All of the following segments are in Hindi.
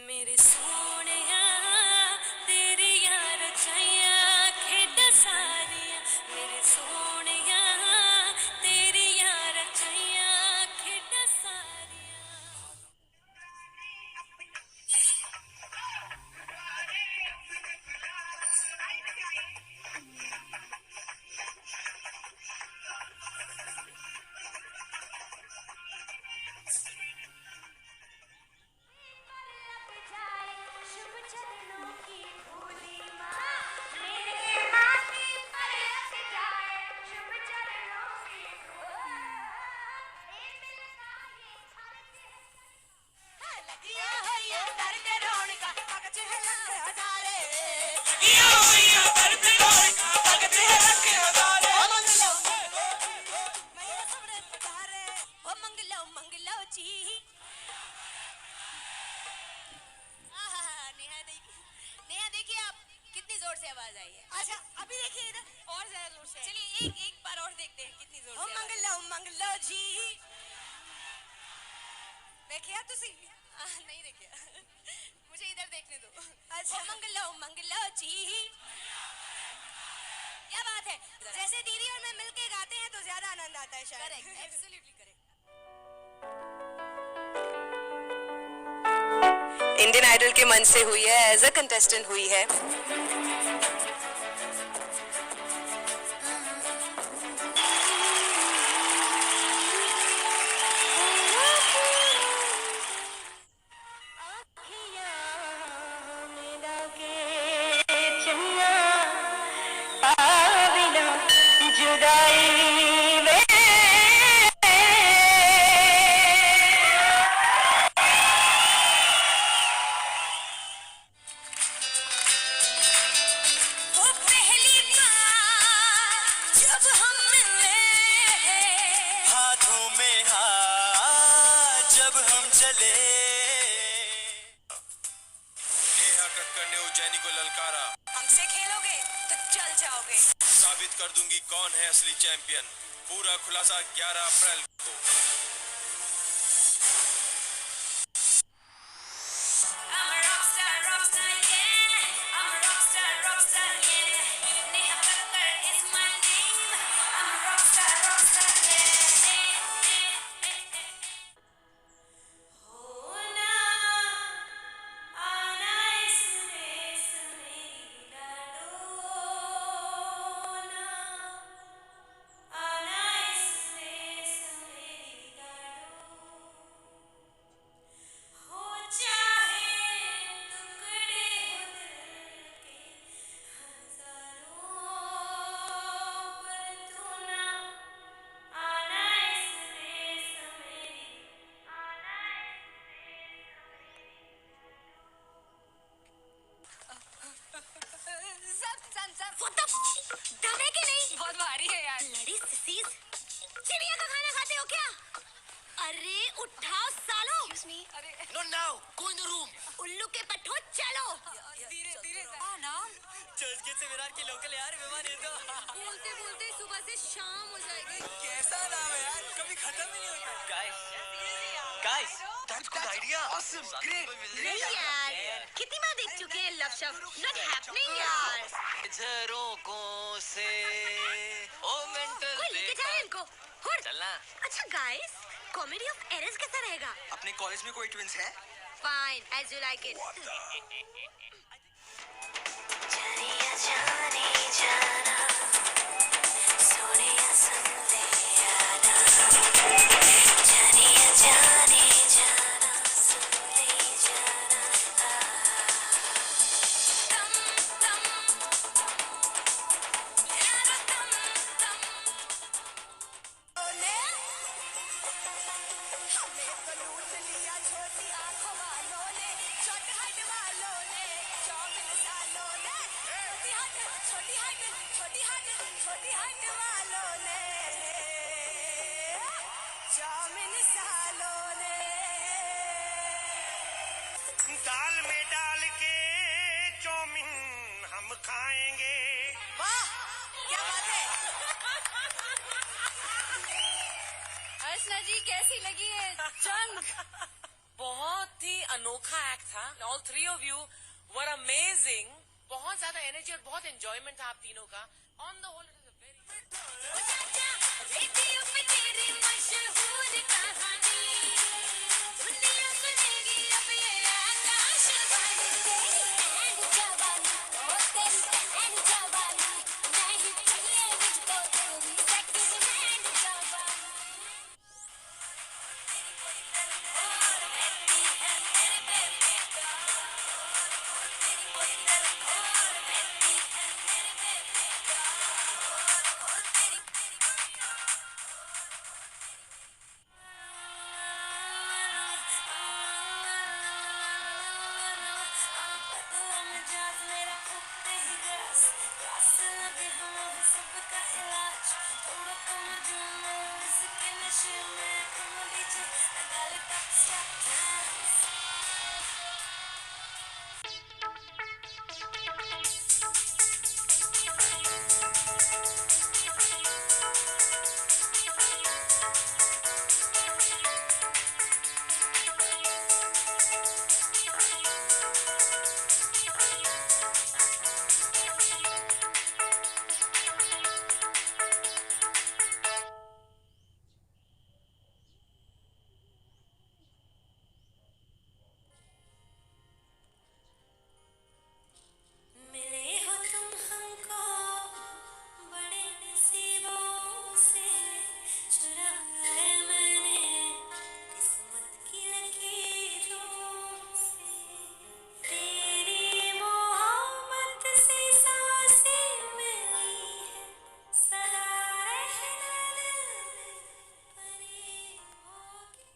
मेरे सोनिया तेरी यार चाहिया खेड सारिया मेरे सोनिया तेरी यार चाहिया खेड सारिया आवाज आई है। अच्छा अभी देखिए इधर और ज्यादा जोर से। चलिए एक बार और देखते हैं कितनी जोर से। ओ मंगलो जी देखिए तुसी नहीं देखिए मुझे इधर देखने दो। अच्छा मंगलो जी क्या बात है। जैसे दीदी और मैं मिलके गाते हैं तो ज्यादा आनंद आता है शायद। Correct absolutely correct. Indian Idol के मंच से हुई है एज अ कंटेस्टेंट हुई है। उज्जैनी को ललकारा। हमसे खेलोगे तो चल जाओगे। साबित कर दूंगी कौन है असली चैंपियन। पूरा खुलासा 11 अप्रैल को। दमे के नहीं बहुत भारी है यार। लड़ी सिसीज चिड़िया का खाना खाते हो क्या? अरे उठाओ सालो। अरे Not now. Go in the room. उल्लू के पट्टो चलो। धीरे धीरे नाम चर्चगेट से विराट के लोकल यार मेहमान ये तो बोलते बोलते सुबह से शाम हो जाएगी। कैसा नाम है यार कभी खत्म ही नहीं होता। Guys that's good idea awesome great. नहीं यार कितनी बार देख चुके हैं लव शब्द। नॉट हैपनिंग यार। झरोकों से ओ मेंटल कोई लेके जाए इनको। चलना। अच्छा गाइस कॉमेडी ऑफ एरर्स कैसा रहेगा? अपने कॉलेज में कोई ट्विंस है? Fine as you like it. दाल में डाल के चौमिन हम खाएंगे। वाह क्या बात है। कृष्णा जी कैसी लगी है जंग? बहुत ही अनोखा एक्ट था. All three of you were amazing. बहुत ज्यादा एनर्जी और बहुत एंजॉयमेंट था आप तीनों का. On the whole it is a very radio पे तेरी मशहूर कहानी दुनिया सुनेगी अब ये आकाशवाणी. तेरी एंड जवानी ओ तेरी एंड जवानी नहीं चाहिए मुझको तेरी सेकंड हैंड जवानी. मिले हो तुम हमको बड़े नसीबों से चुराए मैंने किस्मत की लकीरों से. तेरी मोहब्बत से सांसें मिली है सदा रहना दिल में बनी होगी.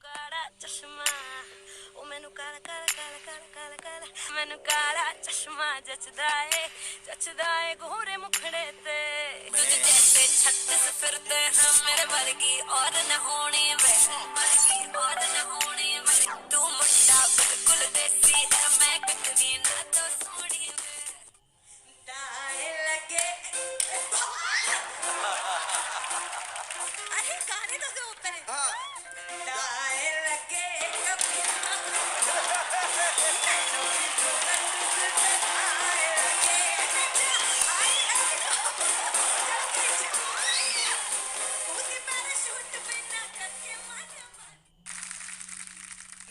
काला चश्मा ओ मैनू काला काला काला काला काला काला मैनू काला चश्मा जचदा है घोरे मुखड़े ते. तुझ जैसे 36 फिरते हैं मेरे वर्गी और न होनी वे वर्गी और न होनी वे. तू मुंडा बिल्कुल देसी है मैं कटरी ना तो सोनी वे. डाए लगे अरे गाने तो दो पहले. डाए लगे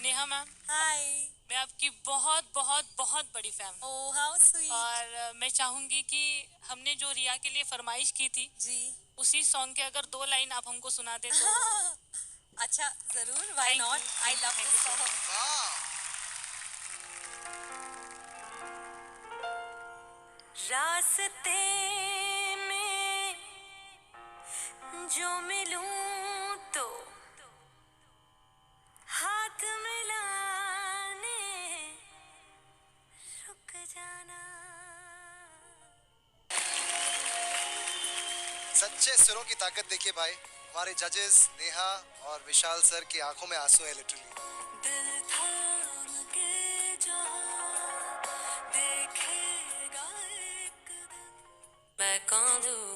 नेहा मैम, हाय. मैं आपकी बहुत बहुत बहुत बड़ी फैन हूँ. Oh how sweet. और मैं चाहूंगी कि हमने जो रिया के लिए फरमाइश की थी जी उसी सॉन्ग के अगर 2 लाइन आप हमको सुना दे तो. अच्छा जरूर why Thank not. you. I love Thank this you so song. रास्ते में जो मिलूं तो हाथ मिलाने रुक जाना. सच्चे सुरों की ताकत देखिए भाई. हमारे जजेस नेहा और विशाल सर की आंखों में आंसू है लिटरली. दिल थाम के जहाँ देखेगा एक दिन मैं कौन हूँ.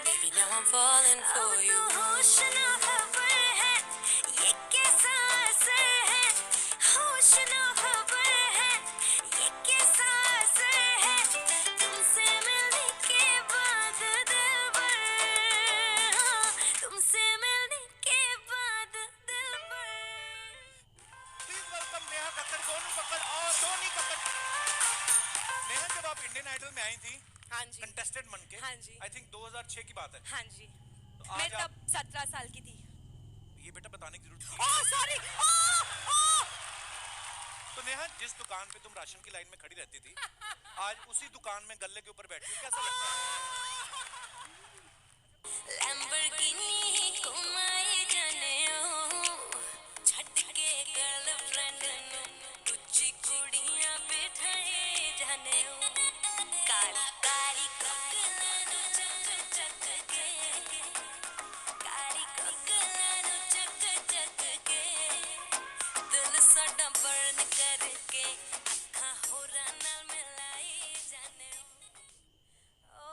Baby now I'm falling for you. होश ना खबर है ये कैसा असर है. होश ना खबर है ये कैसा असर है. तुमसे मिलने के बाद दिल भर. तुमसे मिलने के बाद दिल भर. प्लीज वेलकम नेहा कक्कड़, सोनू कक्कड़ और टोनी कक्कड़. नेहा, जब आप इंडियन आइडल में आई थी हाँ जी. कंटेस्टेंट बन के, हाँ जी. आई थिंक 2006 की बात है. हाँ जी. तो मैं आज आप तब 17 साल की थी. ये बेटा बताने की जरूरत ओह थी. सॉरी. तो नेहा, जिस दुकान पे तुम राशन की लाइन में खड़ी रहती थी, आज उसी दुकान में गल्ले के ऊपर बैठी हो, कैसा लगता है? लैम्बोर्गिनी घुमाए जाने ओ छट के गर्लफ्रेंड नु कुछ कुड़ियां बैठाए जाने ओ. काली काली ककला नु चक चक के काली ककला नु चक चक के दिल साडा बर्न करके अखां होरां नाल मिलाए जाने ओ.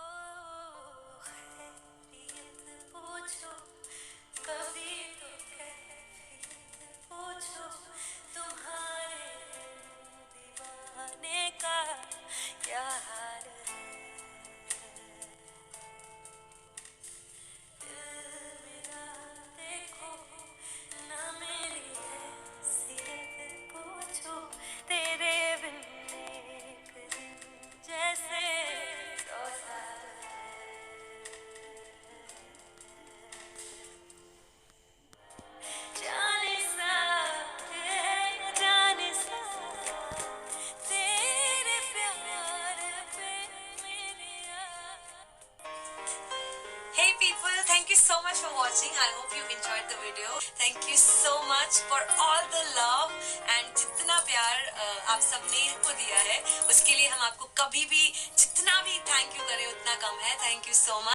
thank you so much for watching. I hope you enjoyed the video. Thank you so much for all the love and जितना प्यार आप सबने को दिया है उसके लिए हम आपको कभी भी जितना भी थैंक यू करें उतना कम है. Thank you so much.